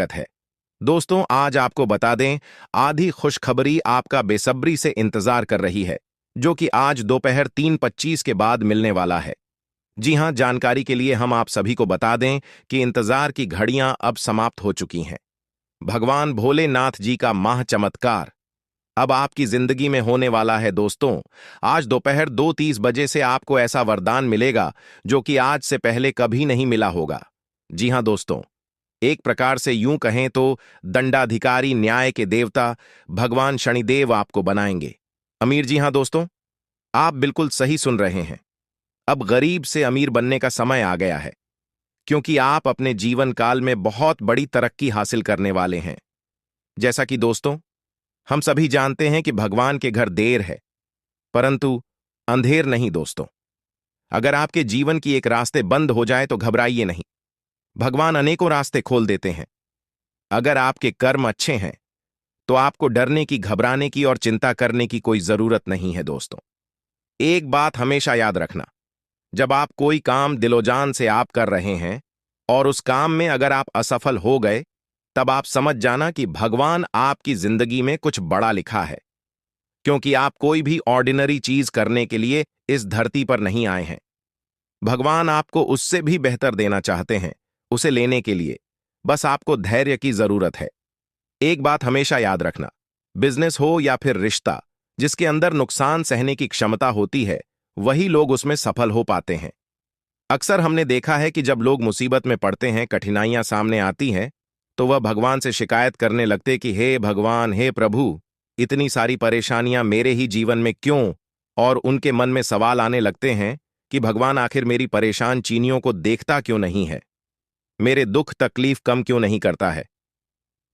है। दोस्तों, आज आपको बता दें, आधी खुशखबरी आपका बेसब्री से इंतजार कर रही है, जो कि आज दोपहर 3:25 के बाद मिलने वाला है। जी हां, जानकारी के लिए हम आप सभी को बता दें कि इंतजार की घड़ियां अब समाप्त हो चुकी हैं। भगवान भोलेनाथ जी का महा चमत्कार अब आपकी जिंदगी में होने वाला है। दोस्तों, आज दोपहर 2:30 बजे से आपको ऐसा वरदान मिलेगा जो कि आज से पहले कभी नहीं मिला होगा। जी हां दोस्तों, एक प्रकार से यूं कहें तो दंडाधिकारी, न्याय के देवता भगवान शनिदेव आपको बनाएंगे अमीर। जी हां दोस्तों, आप बिल्कुल सही सुन रहे हैं। अब गरीब से अमीर बनने का समय आ गया है, क्योंकि आप अपने जीवन काल में बहुत बड़ी तरक्की हासिल करने वाले हैं। जैसा कि दोस्तों, हम सभी जानते हैं कि भगवान के घर देर है, परंतु अंधेर नहीं। दोस्तों, अगर आपके जीवन की एक रास्ते बंद हो जाए तो घबराइए नहीं। भगवान अनेकों रास्ते खोल देते हैं। अगर आपके कर्म अच्छे हैं तो आपको डरने की, घबराने की और चिंता करने की कोई जरूरत नहीं है। दोस्तों, एक बात हमेशा याद रखना, जब आप कोई काम दिलोजान से आप कर रहे हैं और उस काम में अगर आप असफल हो गए, तब आप समझ जाना कि भगवान आपकी जिंदगी में कुछ बड़ा लिखा है, क्योंकि आप कोई भी ऑर्डिनरी चीज करने के लिए इस धरती पर नहीं आए हैं। भगवान आपको उससे भी बेहतर देना चाहते हैं। उसे लेने के लिए बस आपको धैर्य की जरूरत है। एक बात हमेशा याद रखना, बिजनेस हो या फिर रिश्ता, जिसके अंदर नुकसान सहने की क्षमता होती है, वही लोग उसमें सफल हो पाते हैं। अक्सर हमने देखा है कि जब लोग मुसीबत में पड़ते हैं, कठिनाइयां सामने आती हैं, तो वह भगवान से शिकायत करने लगते कि हे भगवान, हे प्रभु, इतनी सारी परेशानियां मेरे ही जीवन में क्यों? और उनके मन में सवाल आने लगते हैं कि भगवान आखिर मेरी परेशान चीनियों को देखता क्यों नहीं है, मेरे दुख तकलीफ कम क्यों नहीं करता है।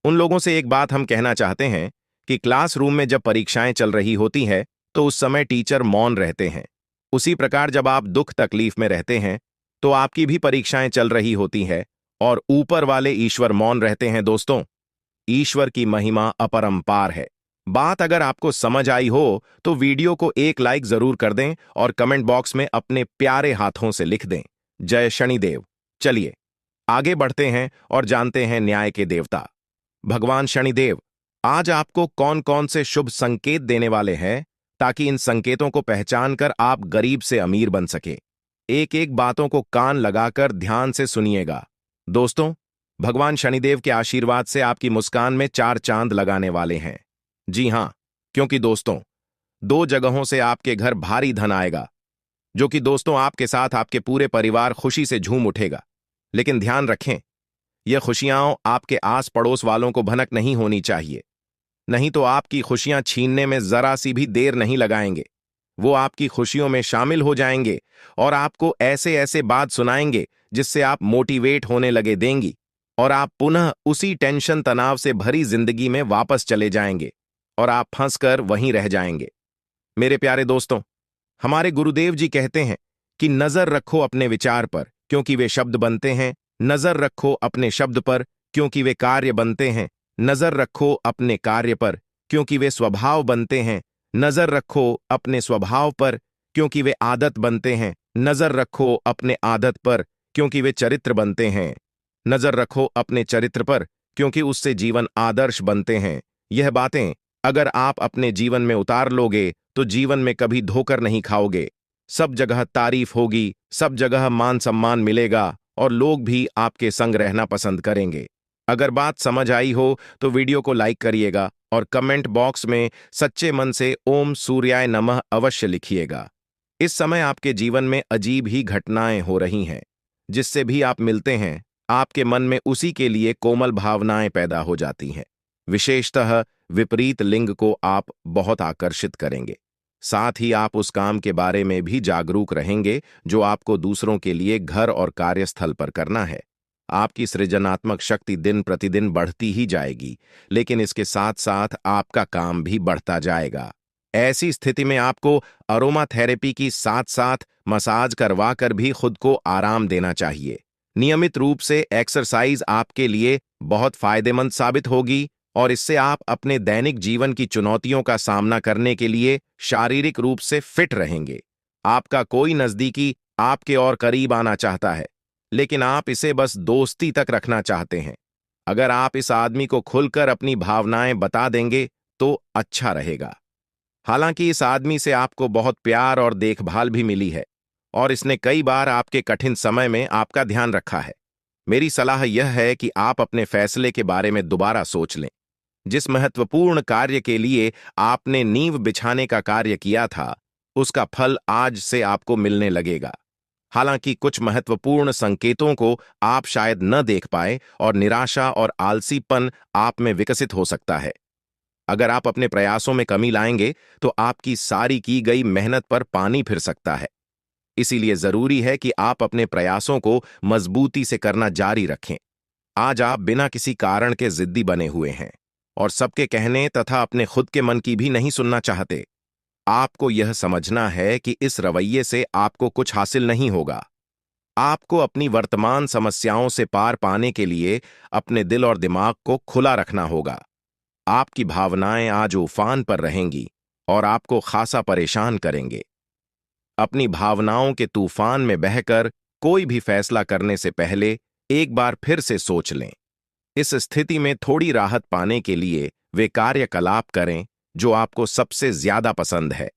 उन लोगों से एक बात हम कहना चाहते हैं कि क्लासरूम में जब परीक्षाएं चल रही होती है तो उस समय टीचर मौन रहते हैं। उसी प्रकार जब आप दुख तकलीफ में रहते हैं तो आपकी भी परीक्षाएं चल रही होती है और ऊपर वाले ईश्वर मौन रहते हैं। दोस्तों, ईश्वर की महिमा अपरंपार है। बात अगर आपको समझ आई हो तो वीडियो को एक लाइक जरूर कर दें और कमेंट बॉक्स में अपने प्यारे हाथों से लिख दें, जय शनिदेव। चलिए आगे बढ़ते हैं और जानते हैं न्याय के देवता भगवान शनिदेव आज आपको कौन कौन से शुभ संकेत देने वाले हैं, ताकि इन संकेतों को पहचानकर आप गरीब से अमीर बन सके। एक एक बातों को कान लगाकर ध्यान से सुनिएगा। दोस्तों, भगवान शनिदेव के आशीर्वाद से आपकी मुस्कान में 4 चांद लगाने वाले हैं। जी हां, क्योंकि दोस्तों, 2 जगहों से आपके घर भारी धन आएगा, जो कि दोस्तों आपके साथ आपके पूरे परिवार खुशी से झूम उठेगा। लेकिन ध्यान रखें, यह खुशियां आपके आस पड़ोस वालों को भनक नहीं होनी चाहिए, नहीं तो आपकी खुशियां छीनने में जरा सी भी देर नहीं लगाएंगे। वो आपकी खुशियों में शामिल हो जाएंगे और आपको ऐसे ऐसे बात सुनाएंगे जिससे आप मोटिवेट होने लगे देंगी और आप पुनः उसी टेंशन तनाव से भरी जिंदगी में वापस चले जाएंगे और आप फंसकर वहीं रह जाएंगे। मेरे प्यारे दोस्तों, हमारे गुरुदेव जी कहते हैं कि नजर रखो अपने विचार पर, क्योंकि वे शब्द बनते हैं। नजर रखो अपने शब्द पर, क्योंकि वे कार्य बनते हैं। नजर रखो अपने कार्य पर, क्योंकि वे स्वभाव बनते हैं। नजर रखो अपने स्वभाव पर, क्योंकि वे आदत बनते हैं। नजर रखो अपने आदत पर, क्योंकि वे चरित्र बनते हैं। नजर रखो अपने चरित्र पर, क्योंकि उससे जीवन आदर्श बनते हैं। यह बातें अगर आप अपने जीवन में उतार लोगे तो जीवन में कभी धोकर नहीं खाओगे। सब जगह तारीफ होगी, सब जगह मान सम्मान मिलेगा और लोग भी आपके संग रहना पसंद करेंगे। अगर बात समझ आई हो तो वीडियो को लाइक करिएगा और कमेंट बॉक्स में सच्चे मन से ओम सूर्याय नमः अवश्य लिखिएगा। इस समय आपके जीवन में अजीब ही घटनाएं हो रही हैं, जिससे भी आप मिलते हैं आपके मन में उसी के लिए कोमल भावनाएं पैदा हो जाती हैं। विशेषतः विपरीत लिंग को आप बहुत आकर्षित करेंगे। साथ ही आप उस काम के बारे में भी जागरूक रहेंगे जो आपको दूसरों के लिए घर और कार्यस्थल पर करना है। आपकी सृजनात्मक शक्ति दिन प्रतिदिन बढ़ती ही जाएगी, लेकिन इसके साथ साथ आपका काम भी बढ़ता जाएगा। ऐसी स्थिति में आपको अरोमा थेरेपी की साथ साथ मसाज करवा कर भी खुद को आराम देना चाहिए। नियमित रूप से एक्सरसाइज आपके लिए बहुत फायदेमंद साबित होगी और इससे आप अपने दैनिक जीवन की चुनौतियों का सामना करने के लिए शारीरिक रूप से फिट रहेंगे। आपका कोई नजदीकी आपके और करीब आना चाहता है, लेकिन आप इसे बस दोस्ती तक रखना चाहते हैं। अगर आप इस आदमी को खुलकर अपनी भावनाएं बता देंगे तो अच्छा रहेगा। हालांकि इस आदमी से आपको बहुत प्यार और देखभाल भी मिली है और इसने कई बार आपके कठिन समय में आपका ध्यान रखा है। मेरी सलाह यह है कि आप अपने फैसले के बारे में दोबारा सोच लें। जिस महत्वपूर्ण कार्य के लिए आपने नींव बिछाने का कार्य किया था, उसका फल आज से आपको मिलने लगेगा। हालांकि कुछ महत्वपूर्ण संकेतों को आप शायद न देख पाए और निराशा और आलसीपन आप में विकसित हो सकता है। अगर आप अपने प्रयासों में कमी लाएंगे तो आपकी सारी की गई मेहनत पर पानी फिर सकता है। इसीलिए जरूरी है कि आप अपने प्रयासों को मजबूती से करना जारी रखें। आज आप बिना किसी कारण के जिद्दी बने हुए हैं और सबके कहने तथा अपने खुद के मन की भी नहीं सुनना चाहते। आपको यह समझना है कि इस रवैये से आपको कुछ हासिल नहीं होगा। आपको अपनी वर्तमान समस्याओं से पार पाने के लिए अपने दिल और दिमाग को खुला रखना होगा। आपकी भावनाएं आज उफान पर रहेंगी और आपको खासा परेशान करेंगे। अपनी भावनाओं के तूफान में बहकर कोई भी फैसला करने से पहले एक बार फिर से सोच लें। इस स्थिति में थोड़ी राहत पाने के लिए वे कार्यकलाप करें जो आपको सबसे ज्यादा पसंद है।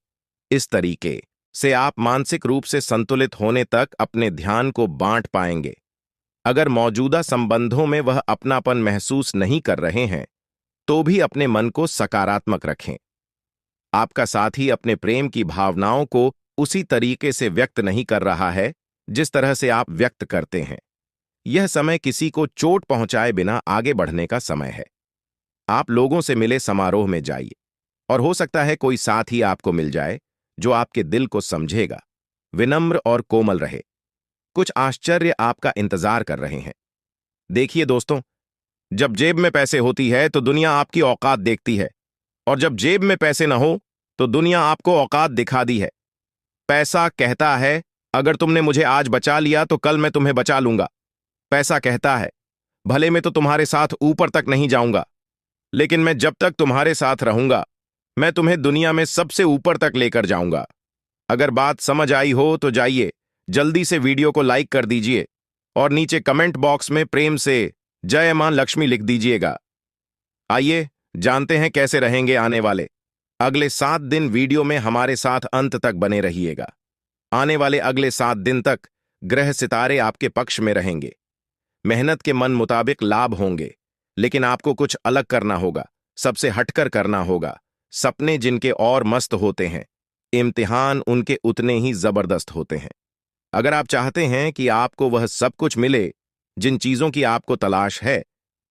इस तरीके से आप मानसिक रूप से संतुलित होने तक अपने ध्यान को बांट पाएंगे। अगर मौजूदा संबंधों में वह अपनापन महसूस नहीं कर रहे हैं तो भी अपने मन को सकारात्मक रखें। आपका साथी अपने प्रेम की भावनाओं को उसी तरीके से व्यक्त नहीं कर रहा है जिस तरह से आप व्यक्त करते हैं। यह समय किसी को चोट पहुंचाए बिना आगे बढ़ने का समय है। आप लोगों से मिले समारोह में जाइए और हो सकता है कोई साथी आपको मिल जाए जो आपके दिल को समझेगा, विनम्र और कोमल रहे। कुछ आश्चर्य आपका इंतजार कर रहे हैं। देखिए दोस्तों, जब जेब में पैसे होती है तो दुनिया आपकी औकात देखती है और जब जेब में पैसे न हो तो दुनिया आपको औकात दिखा दी है। पैसा कहता है अगर तुमने मुझे आज बचा लिया तो कल मैं तुम्हें बचा लूंगा। पैसा कहता है भले मैं तो तुम्हारे साथ ऊपर तक नहीं जाऊंगा, लेकिन मैं जब तक तुम्हारे साथ रहूंगा मैं तुम्हें दुनिया में सबसे ऊपर तक लेकर जाऊंगा। अगर बात समझ आई हो तो जाइए जल्दी से वीडियो को लाइक कर दीजिए और नीचे कमेंट बॉक्स में प्रेम से जय मां लक्ष्मी लिख दीजिएगा। आइए जानते हैं कैसे रहेंगे आने वाले अगले 7 दिन। वीडियो में हमारे साथ अंत तक बने रहिएगा। आने वाले अगले 7 दिन तक ग्रह सितारे आपके पक्ष में रहेंगे। मेहनत के मन मुताबिक लाभ होंगे, लेकिन आपको कुछ अलग करना होगा, सबसे हटकर करना होगा। सपने जिनके और मस्त होते हैं, इम्तिहान उनके उतने ही जबरदस्त होते हैं। अगर आप चाहते हैं कि आपको वह सब कुछ मिले जिन चीजों की आपको तलाश है,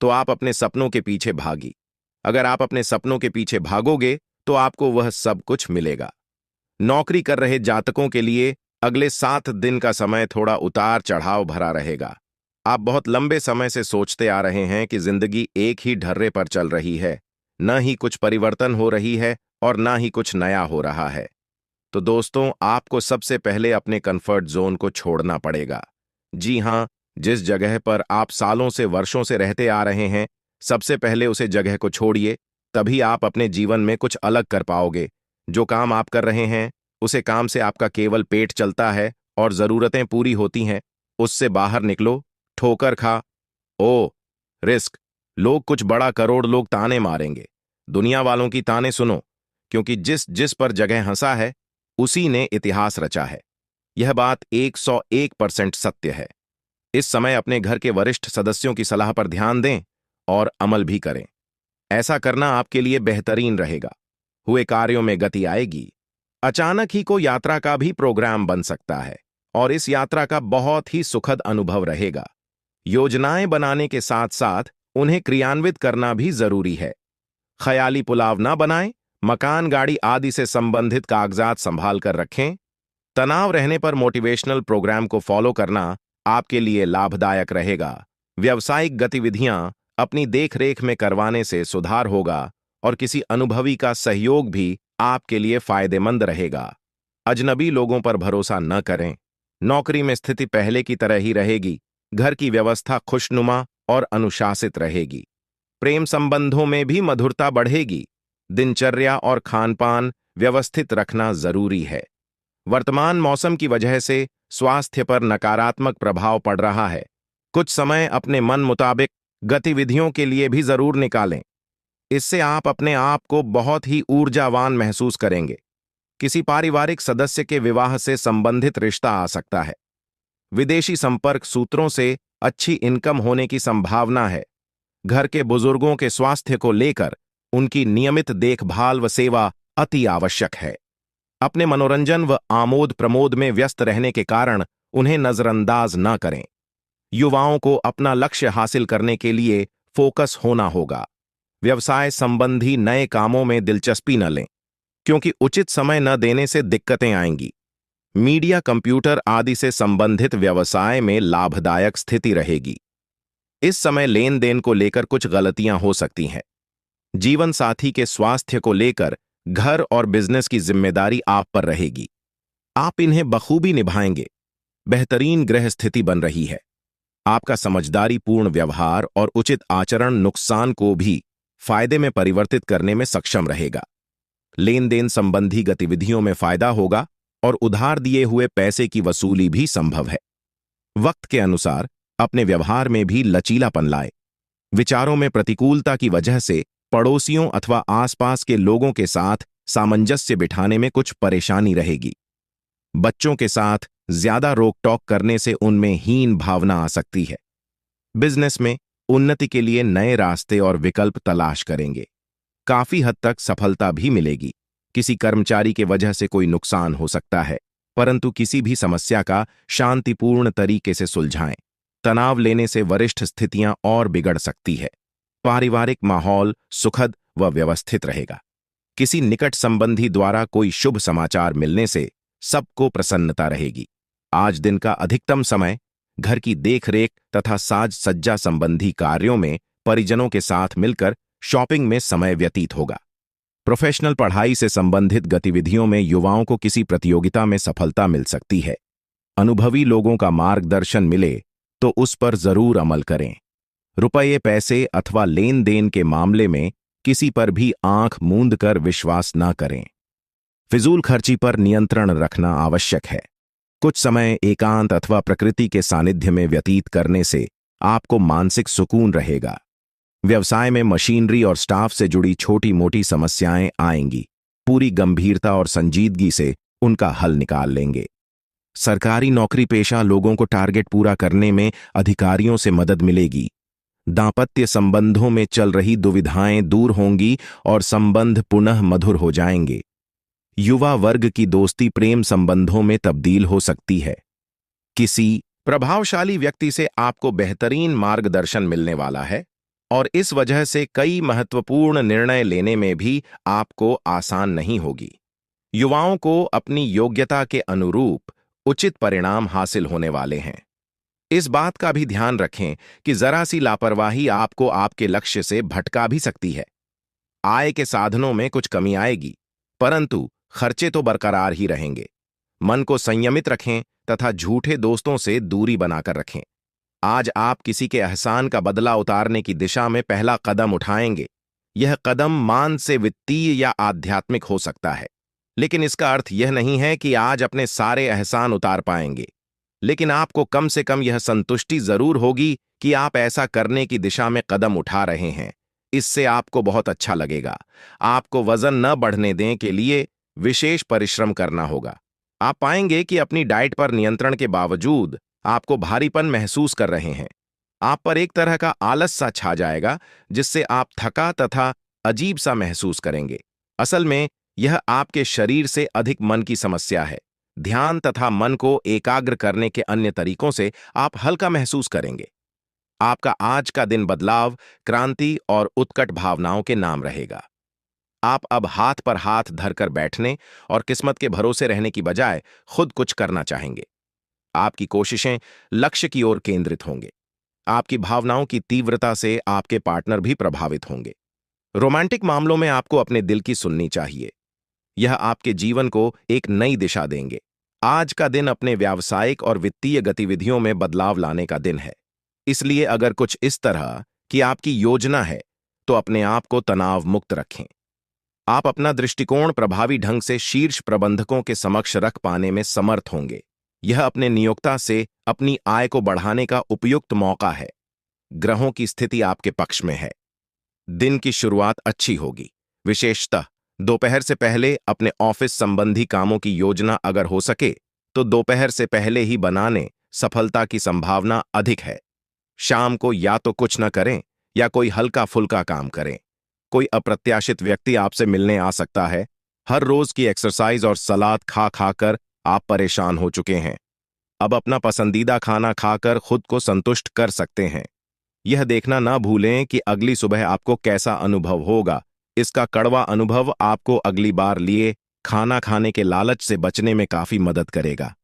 तो आप अपने सपनों के पीछे भागी। अगर आप अपने सपनों के पीछे भागोगे तो आपको वह सब कुछ मिलेगा। नौकरी कर रहे जातकों के लिए अगले 7 दिन का समय थोड़ा उतार चढ़ाव भरा रहेगा। आप बहुत लंबे समय से सोचते आ रहे हैं कि जिंदगी एक ही ढर्रे पर चल रही है, न ही कुछ परिवर्तन हो रही है और न ही कुछ नया हो रहा है। तो दोस्तों, आपको सबसे पहले अपने कंफर्ट जोन को छोड़ना पड़ेगा। जी हां, जिस जगह पर आप सालों से वर्षों से रहते आ रहे हैं, सबसे पहले उसे जगह को छोड़िए। तभी आप अपने जीवन में कुछ अलग कर पाओगे। जो काम आप कर रहे हैं उसे काम से आपका केवल पेट चलता है और जरूरतें पूरी होती हैं, उससे बाहर निकलो। ठोकर खा ओ रिस्क, लोग कुछ बड़ा करोड़ लोग ताने मारेंगे। दुनिया वालों की ताने सुनो, क्योंकि जिस जिस पर जगह हंसा है उसी ने इतिहास रचा है। यह बात 101% सत्य है। इस समय अपने घर के वरिष्ठ सदस्यों की सलाह पर ध्यान दें और अमल भी करें। ऐसा करना आपके लिए बेहतरीन रहेगा। हुए कार्यों में गति आएगी। अचानक ही कोई यात्रा का भी प्रोग्राम बन सकता है और इस यात्रा का बहुत ही सुखद अनुभव रहेगा। योजनाएं बनाने के साथ साथ उन्हें क्रियान्वित करना भी जरूरी है। ख्याली पुलाव ना बनाएं, मकान, गाड़ी आदि से संबंधित कागजात संभाल कर रखें। तनाव रहने पर मोटिवेशनल प्रोग्राम को फॉलो करना आपके लिए लाभदायक रहेगा। व्यावसायिक गतिविधियां अपनी देखरेख में करवाने से सुधार होगा और किसी अनुभवी का सहयोग भी आपके लिए फायदेमंद रहेगा। अजनबी लोगों पर भरोसा न करें। नौकरी में स्थिति पहले की तरह ही रहेगी। घर की व्यवस्था खुशनुमा और अनुशासित रहेगी। प्रेम संबंधों में भी मधुरता बढ़ेगी। दिनचर्या और खानपान व्यवस्थित रखना जरूरी है। वर्तमान मौसम की वजह से स्वास्थ्य पर नकारात्मक प्रभाव पड़ रहा है। कुछ समय अपने मन मुताबिक गतिविधियों के लिए भी जरूर निकालें। इससे आप अपने आप को बहुत ही ऊर्जावान महसूस करेंगे। किसी पारिवारिक सदस्य के विवाह से संबंधित रिश्ता आ सकता है। विदेशी संपर्क सूत्रों से अच्छी इनकम होने की संभावना है। घर के बुजुर्गों के स्वास्थ्य को लेकर उनकी नियमित देखभाल व सेवा अति आवश्यक है। अपने मनोरंजन व आमोद प्रमोद में व्यस्त रहने के कारण उन्हें नजरअंदाज न करें। युवाओं को अपना लक्ष्य हासिल करने के लिए फोकस होना होगा। व्यवसाय संबंधी नए कामों में दिलचस्पी न लें, क्योंकि उचित समय न देने से दिक्कतें आएंगी। मीडिया, कंप्यूटर आदि से संबंधित व्यवसाय में लाभदायक स्थिति रहेगी। इस समय लेन देन को लेकर कुछ गलतियां हो सकती हैं। जीवन साथी के स्वास्थ्य को लेकर घर और बिजनेस की जिम्मेदारी आप पर रहेगी। आप इन्हें बखूबी निभाएंगे। बेहतरीन ग्रह स्थिति बन रही है। आपका समझदारीपूर्ण व्यवहार और उचित आचरण नुकसान को भी फायदे में परिवर्तित करने में सक्षम रहेगा। लेन देन संबंधी गतिविधियों में फायदा होगा और उधार दिए हुए पैसे की वसूली भी संभव है। वक्त के अनुसार अपने व्यवहार में भी लचीलापन लाए। विचारों में प्रतिकूलता की वजह से पड़ोसियों अथवा आसपास के लोगों के साथ सामंजस्य बिठाने में कुछ परेशानी रहेगी। बच्चों के साथ ज्यादा रोक टोक करने से उनमें हीन भावना आ सकती है। बिजनेस में उन्नति के लिए नए रास्ते और विकल्प तलाश करेंगे। काफी हद तक सफलता भी मिलेगी। किसी कर्मचारी के वजह से कोई नुकसान हो सकता है, परंतु किसी भी समस्या का शांतिपूर्ण तरीके से सुलझाएं। तनाव लेने से वरिष्ठ स्थितियां और बिगड़ सकती है। पारिवारिक माहौल सुखद व व्यवस्थित रहेगा। किसी निकट संबंधी द्वारा कोई शुभ समाचार मिलने से सबको प्रसन्नता रहेगी। आज दिन का अधिकतम समय घर की देखरेख तथा साज सज्जा संबंधी कार्यों में परिजनों के साथ मिलकर शॉपिंग में समय व्यतीत होगा। प्रोफेशनल पढ़ाई से संबंधित गतिविधियों में युवाओं को किसी प्रतियोगिता में सफलता मिल सकती है। अनुभवी लोगों का मार्गदर्शन मिले तो उस पर जरूर अमल करें। रुपये, पैसे अथवा लेन देन के मामले में किसी पर भी आंख मूंद कर विश्वास न करें। फिजूल खर्ची पर नियंत्रण रखना आवश्यक है। कुछ समय एकांत अथवा प्रकृति के सानिध्य में व्यतीत करने से आपको मानसिक सुकून रहेगा। व्यवसाय में मशीनरी और स्टाफ से जुड़ी छोटी मोटी समस्याएं आएंगी। पूरी गंभीरता और संजीदगी से उनका हल निकाल लेंगे। सरकारी नौकरी पेशा लोगों को टारगेट पूरा करने में अधिकारियों से मदद मिलेगी। दांपत्य संबंधों में चल रही दुविधाएं दूर होंगी और संबंध पुनः मधुर हो जाएंगे। युवा वर्ग की दोस्ती प्रेम संबंधों में तब्दील हो सकती है। किसी प्रभावशाली व्यक्ति से आपको बेहतरीन मार्गदर्शन मिलने वाला है और इस वजह से कई महत्वपूर्ण निर्णय लेने में भी आपको आसान नहीं होगी। युवाओं को अपनी योग्यता के अनुरूप उचित परिणाम हासिल होने वाले हैं। इस बात का भी ध्यान रखें कि जरा सी लापरवाही आपको आपके लक्ष्य से भटका भी सकती है। आय के साधनों में कुछ कमी आएगी, परंतु खर्चे तो बरकरार ही रहेंगे। मन को संयमित रखें तथा झूठे दोस्तों से दूरी बनाकर रखें। आज आप किसी के एहसान का बदला उतारने की दिशा में पहला कदम उठाएंगे। यह कदम मान से वित्तीय या आध्यात्मिक हो सकता है, लेकिन इसका अर्थ यह नहीं है कि आज अपने सारे एहसान उतार पाएंगे। लेकिन आपको कम से कम यह संतुष्टि जरूर होगी कि आप ऐसा करने की दिशा में कदम उठा रहे हैं। इससे आपको बहुत अच्छा लगेगा। आपको वजन न बढ़ने देने के लिए विशेष परिश्रम करना होगा। आप पाएंगे कि अपनी डाइट पर नियंत्रण के बावजूद आपको भारीपन महसूस कर रहे हैं। आप पर एक तरह का आलस सा छा जाएगा, जिससे आप थका तथा अजीब सा महसूस करेंगे। असल में यह आपके शरीर से अधिक मन की समस्या है। ध्यान तथा मन को एकाग्र करने के अन्य तरीकों से आप हल्का महसूस करेंगे। आपका आज का दिन बदलाव, क्रांति और उत्कट भावनाओं के नाम रहेगा। आप अब हाथ पर हाथ धरकर बैठने और किस्मत के भरोसे रहने की बजाय खुद कुछ करना चाहेंगे। आपकी कोशिशें लक्ष्य की ओर केंद्रित होंगे। आपकी भावनाओं की तीव्रता से आपके पार्टनर भी प्रभावित होंगे। रोमांटिक मामलों में आपको अपने दिल की सुननी चाहिए। यह आपके जीवन को एक नई दिशा देंगे। आज का दिन अपने व्यावसायिक और वित्तीय गतिविधियों में बदलाव लाने का दिन है। इसलिए अगर कुछ इस तरह की आपकी योजना है तो अपने आप को तनाव मुक्त रखें। आप अपना दृष्टिकोण प्रभावी ढंग से शीर्ष प्रबंधकों के समक्ष रख पाने में समर्थ होंगे। यह अपने नियोक्ता से अपनी आय को बढ़ाने का उपयुक्त मौका है। ग्रहों की स्थिति आपके पक्ष में है। दिन की शुरुआत अच्छी होगी। विशेषतः दोपहर से पहले अपने ऑफिस संबंधी कामों की योजना अगर हो सके तो दोपहर से पहले ही बनाने सफलता की संभावना अधिक है। शाम को या तो कुछ न करें या कोई हल्का फुल्का काम करें। कोई अप्रत्याशित व्यक्ति आपसे मिलने आ सकता है। हर रोज की एक्सरसाइज और सलाद खा खाकर आप परेशान हो चुके हैं। अब अपना पसंदीदा खाना खाकर खुद को संतुष्ट कर सकते हैं। यह देखना ना भूलें कि अगली सुबह आपको कैसा अनुभव होगा। इसका कड़वा अनुभव आपको अगली बार लिए खाना खाने के लालच से बचने में काफी मदद करेगा।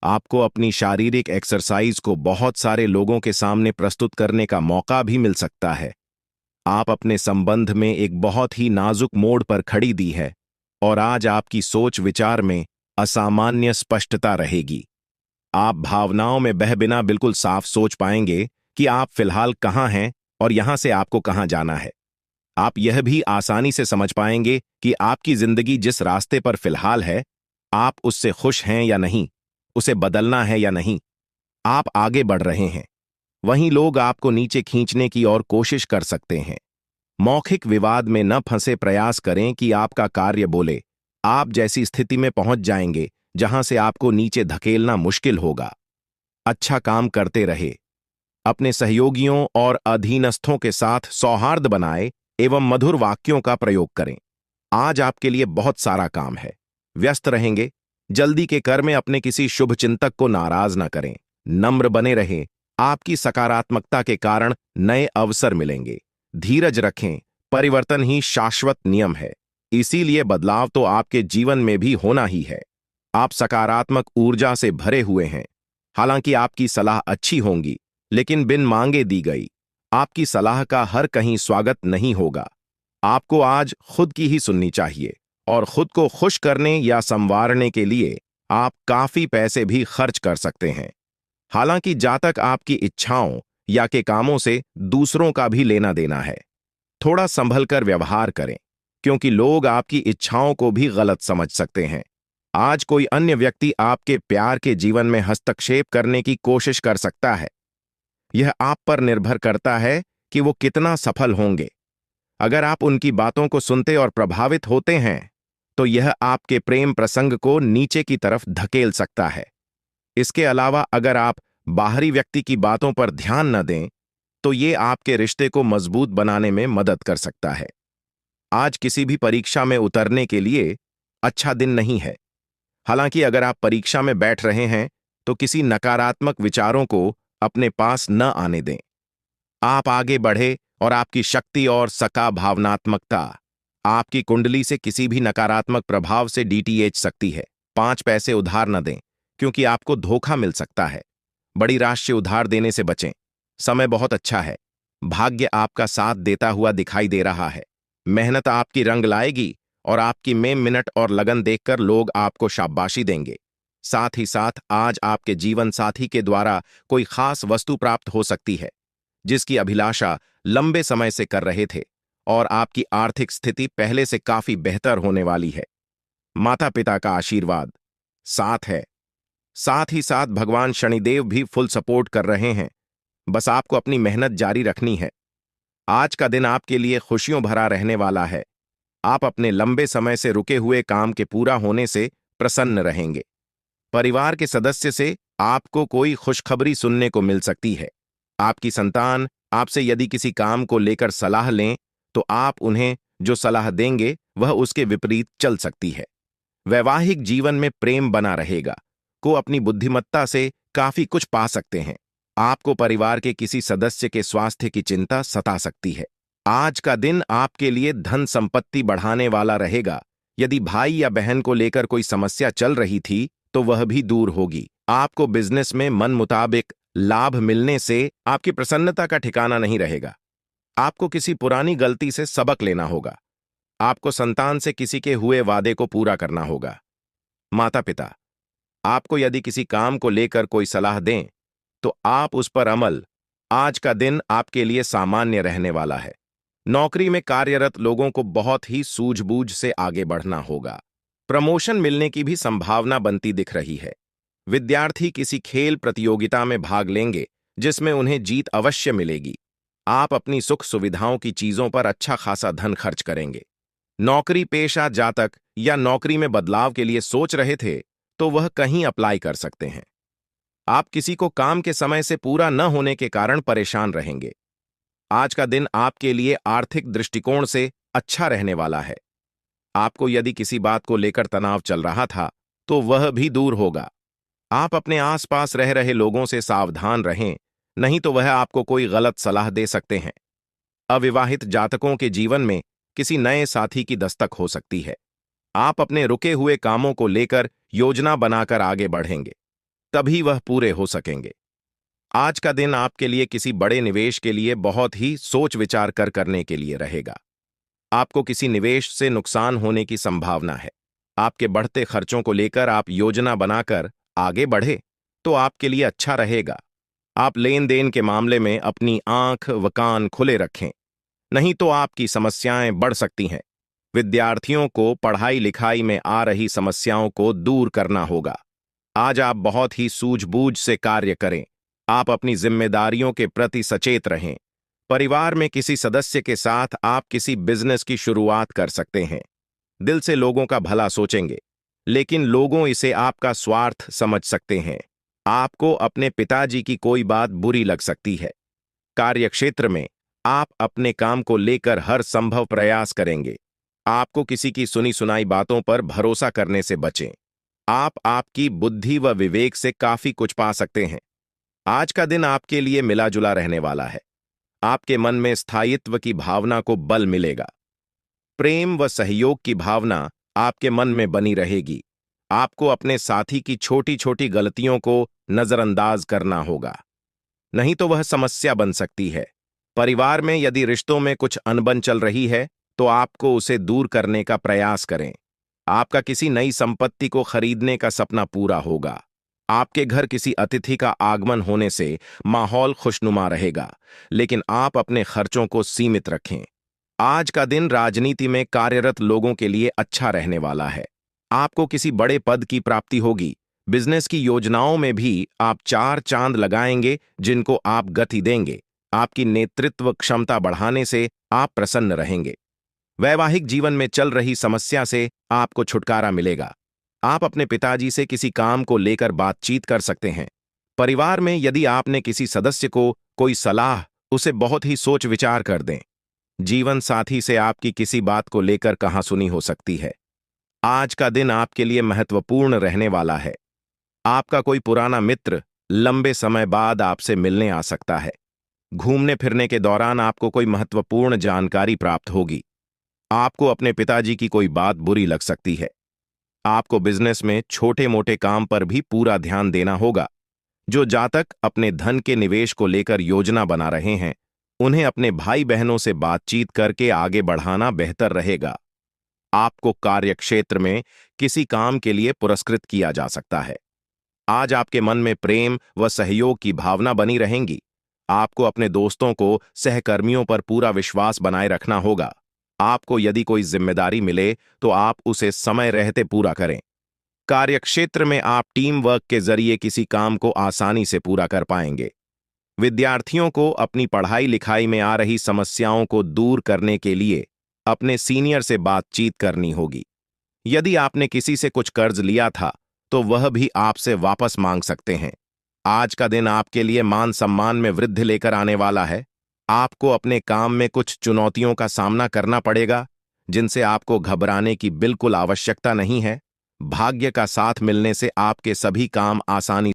आपको अपनी शारीरिक एक्सरसाइज को बहुत सारे लोगों के सामने प्रस्तुत करने का मौका भी मिल सकता है। आप अपने संबंध में एक बहुत ही नाजुक मोड़ पर खड़ी दी है और आज आपकी सोच विचार में असामान्य स्पष्टता रहेगी। आप भावनाओं में बह बिना बिल्कुल साफ सोच पाएंगे कि आप फिलहाल कहाँ हैं और यहां से आपको कहां जाना है। आप यह भी आसानी से समझ पाएंगे कि आपकी जिंदगी जिस रास्ते पर फिलहाल है, आप उससे खुश हैं या नहीं, उसे बदलना है या नहीं। आप आगे बढ़ रहे हैं, वहीं लोग आपको नीचे खींचने की और कोशिश कर सकते हैं। मौखिक विवाद में न फंसे प्रयास करें कि आपका कार्य बोले। आप जैसी स्थिति में पहुंच जाएंगे जहां से आपको नीचे धकेलना मुश्किल होगा। अच्छा काम करते रहे। अपने सहयोगियों और अधीनस्थों के साथ सौहार्द बनाए एवं मधुर वाक्यों का प्रयोग करें। आज आपके लिए बहुत सारा काम है, व्यस्त रहेंगे। जल्दी के कर में अपने किसी शुभचिंतक को नाराज न करें। नम्र बने रहें। आपकी सकारात्मकता के कारण नए अवसर मिलेंगे। धीरज रखें। परिवर्तन ही शाश्वत नियम है, इसीलिए बदलाव तो आपके जीवन में भी होना ही है। आप सकारात्मक ऊर्जा से भरे हुए हैं। हालांकि आपकी सलाह अच्छी होंगी, लेकिन बिन मांगे दी गई। आपकी सलाह का हर कहीं स्वागत नहीं होगा। आपको आज खुद की ही सुननी चाहिए और खुद को खुश करने या संवारने के लिए आप काफी पैसे भी खर्च कर सकते हैं। हालांकि जातक आपकी इच्छाओं या के कामों से दूसरों का भी लेना देना है। थोड़ा संभल कर व्यवहार करें, क्योंकि लोग आपकी इच्छाओं को भी गलत समझ सकते हैं। आज कोई अन्य व्यक्ति आपके प्यार के जीवन में हस्तक्षेप करने की कोशिश कर सकता है। यह आप पर निर्भर करता है कि वो कितना सफल होंगे। अगर आप उनकी बातों को सुनते और प्रभावित होते हैं, तो यह आपके प्रेम प्रसंग को नीचे की तरफ धकेल सकता है। इसके अलावा अगर आप बाहरी व्यक्ति की बातों पर ध्यान न दें, तो ये आपके रिश्ते को मजबूत बनाने में मदद कर सकता है। आज किसी भी परीक्षा में उतरने के लिए अच्छा दिन नहीं है। हालांकि अगर आप परीक्षा में बैठ रहे हैं, तो किसी नकारात्मक विचारों को अपने पास न आने दें। आप आगे बढ़े और आपकी शक्ति और सका भावनात्मकता आपकी कुंडली से किसी भी नकारात्मक प्रभाव से डीटीएच सकती है। 5 पैसे उधार न दें, क्योंकि आपको धोखा मिल सकता है। बड़ी राशि उधार देने से बचें। समय बहुत अच्छा है। भाग्य आपका साथ देता हुआ दिखाई दे रहा है। मेहनत आपकी रंग लाएगी और आपकी में मिनट और लगन देखकर लोग आपको शाबाशी देंगे। साथ ही साथ आज आपके जीवन साथी के द्वारा कोई खास वस्तु प्राप्त हो सकती है, जिसकी अभिलाषा लंबे समय से कर रहे थे, और आपकी आर्थिक स्थिति पहले से काफी बेहतर होने वाली है। माता पिता का आशीर्वाद साथ है। साथ ही साथ भगवान शनिदेव भी फुल सपोर्ट कर रहे हैं। बस आपको अपनी मेहनत जारी रखनी है। आज का दिन आपके लिए खुशियों भरा रहने वाला है। आप अपने लंबे समय से रुके हुए काम के पूरा होने से प्रसन्न रहेंगे। परिवार के सदस्य से आपको कोई खुशखबरी सुनने को मिल सकती है। आपकी संतान आपसे यदि किसी काम को लेकर सलाह लें, तो आप उन्हें जो सलाह देंगे वह उसके विपरीत चल सकती है। वैवाहिक जीवन में प्रेम बना रहेगा। को अपनी बुद्धिमत्ता से काफी कुछ पा सकते हैं। आपको परिवार के किसी सदस्य के स्वास्थ्य की चिंता सता सकती है। आज का दिन आपके लिए धन संपत्ति बढ़ाने वाला रहेगा। यदि भाई या बहन को लेकर कोई समस्या चल रही थी, तो वह भी दूर होगी। आपको बिजनेस में मन मुताबिक लाभ मिलने से आपकी प्रसन्नता का ठिकाना नहीं रहेगा। आपको किसी पुरानी गलती से सबक लेना होगा। आपको संतान से किसी के हुए वादे को पूरा करना होगा। माता पिता आपको यदि किसी काम को लेकर कोई सलाह दें, तो आप उस पर अमल। आज का दिन आपके लिए सामान्य रहने वाला है। नौकरी में कार्यरत लोगों को बहुत ही सूझबूझ से आगे बढ़ना होगा। प्रमोशन मिलने की भी संभावना बनती दिख रही है। विद्यार्थी किसी खेल प्रतियोगिता में भाग लेंगे, जिसमें उन्हें जीत अवश्य मिलेगी। आप अपनी सुख सुविधाओं की चीजों पर अच्छा खासा धन खर्च करेंगे। नौकरी पेशा जातक या नौकरी में बदलाव के लिए सोच रहे थे तो वह कहीं अप्लाई कर सकते हैं। आप किसी को काम के समय से पूरा न होने के कारण परेशान रहेंगे। आज का दिन आपके लिए आर्थिक दृष्टिकोण से अच्छा रहने वाला है। आपको यदि किसी बात को लेकर तनाव चल रहा था तो वह भी दूर होगा। आप अपने आसपास रह रहे लोगों से सावधान रहें, नहीं तो वह आपको कोई गलत सलाह दे सकते हैं। अविवाहित जातकों के जीवन में किसी नए साथी की दस्तक हो सकती है। आप अपने रुके हुए कामों को लेकर योजना बनाकर आगे बढ़ेंगे, तभी वह पूरे हो सकेंगे। आज का दिन आपके लिए किसी बड़े निवेश के लिए बहुत ही सोच विचार कर करने के लिए रहेगा। आपको किसी निवेश से नुकसान होने की संभावना है। आपके बढ़ते खर्चों को लेकर आप योजना बनाकर आगे बढ़े तो आपके लिए अच्छा रहेगा। आप लेन देन के मामले में अपनी आंख व कान खुले रखें, नहीं तो आपकी समस्याएं बढ़ सकती हैं। विद्यार्थियों को पढ़ाई लिखाई में आ रही समस्याओं को दूर करना होगा। आज आप बहुत ही सूझबूझ से कार्य करें। आप अपनी जिम्मेदारियों के प्रति सचेत रहें। परिवार में किसी सदस्य के साथ आप किसी बिजनेस की शुरुआत कर सकते हैं। दिल से लोगों का भला सोचेंगे, लेकिन लोगों इसे आपका स्वार्थ समझ सकते हैं। आपको अपने पिताजी की कोई बात बुरी लग सकती है। कार्यक्षेत्र में आप अपने काम को लेकर हर संभव प्रयास करेंगे। आपको किसी की सुनी सुनाई बातों पर भरोसा करने से बचें। आप आपकी बुद्धि व विवेक से काफी कुछ पा सकते हैं। आज का दिन आपके लिए मिला जुला रहने वाला है। आपके मन में स्थायित्व की भावना को बल मिलेगा। प्रेम व सहयोग की भावना आपके मन में बनी रहेगी। आपको अपने साथी की छोटी छोटी गलतियों को नजरअंदाज करना होगा, नहीं तो वह समस्या बन सकती है। परिवार में यदि रिश्तों में कुछ अनबन चल रही है तो आपको उसे दूर करने का प्रयास करें। आपका किसी नई संपत्ति को खरीदने का सपना पूरा होगा। आपके घर किसी अतिथि का आगमन होने से माहौल खुशनुमा रहेगा, लेकिन आप अपने खर्चों को सीमित रखें। आज का दिन राजनीति में कार्यरत लोगों के लिए अच्छा रहने वाला है। आपको किसी बड़े पद की प्राप्ति होगी। बिजनेस की योजनाओं में भी आप 4 चांद लगाएंगे, जिनको आप गति देंगे। आपकी नेतृत्व क्षमता बढ़ाने से आप प्रसन्न रहेंगे। वैवाहिक जीवन में चल रही समस्या से आपको छुटकारा मिलेगा। आप अपने पिताजी से किसी काम को लेकर बातचीत कर सकते हैं। परिवार में यदि आपने किसी सदस्य को कोई सलाह, उसे बहुत ही सोच विचार कर दें। जीवन साथी से आपकी किसी बात को लेकर कहासुनी हो सकती है। आज का दिन आपके लिए महत्वपूर्ण रहने वाला है। आपका कोई पुराना मित्र लंबे समय बाद आपसे मिलने आ सकता है। घूमने फिरने के दौरान आपको कोई महत्वपूर्ण जानकारी प्राप्त होगी। आपको अपने पिताजी की कोई बात बुरी लग सकती है। आपको बिजनेस में छोटे मोटे काम पर भी पूरा ध्यान देना होगा। जो जातक अपने धन के निवेश को लेकर योजना बना रहे हैं, उन्हें अपने भाई बहनों से बातचीत करके आगे बढ़ाना बेहतर रहेगा। आपको कार्यक्षेत्र में किसी काम के लिए पुरस्कृत किया जा सकता है। आज आपके मन में प्रेम व सहयोग की भावना बनी रहेंगी। आपको अपने दोस्तों को, सहकर्मियों पर पूरा विश्वास बनाए रखना होगा। आपको यदि कोई जिम्मेदारी मिले तो आप उसे समय रहते पूरा करें। कार्यक्षेत्र में आप टीम वर्क के जरिए किसी काम को आसानी से पूरा कर पाएंगे। विद्यार्थियों को अपनी पढ़ाई लिखाई में आ रही समस्याओं को दूर करने के लिए अपने सीनियर से बातचीत करनी होगी। यदि आपने किसी से कुछ कर्ज लिया था तो वह भी आपसे वापस मांग सकते हैं। आज का दिन आपके लिए मान सम्मान में वृद्धि लेकर आने वाला है। आपको अपने काम में कुछ चुनौतियों का सामना करना पड़ेगा, जिनसे आपको घबराने की बिल्कुल आवश्यकता नहीं है। भाग्य का साथ मिलने से आपके सभी काम आसानी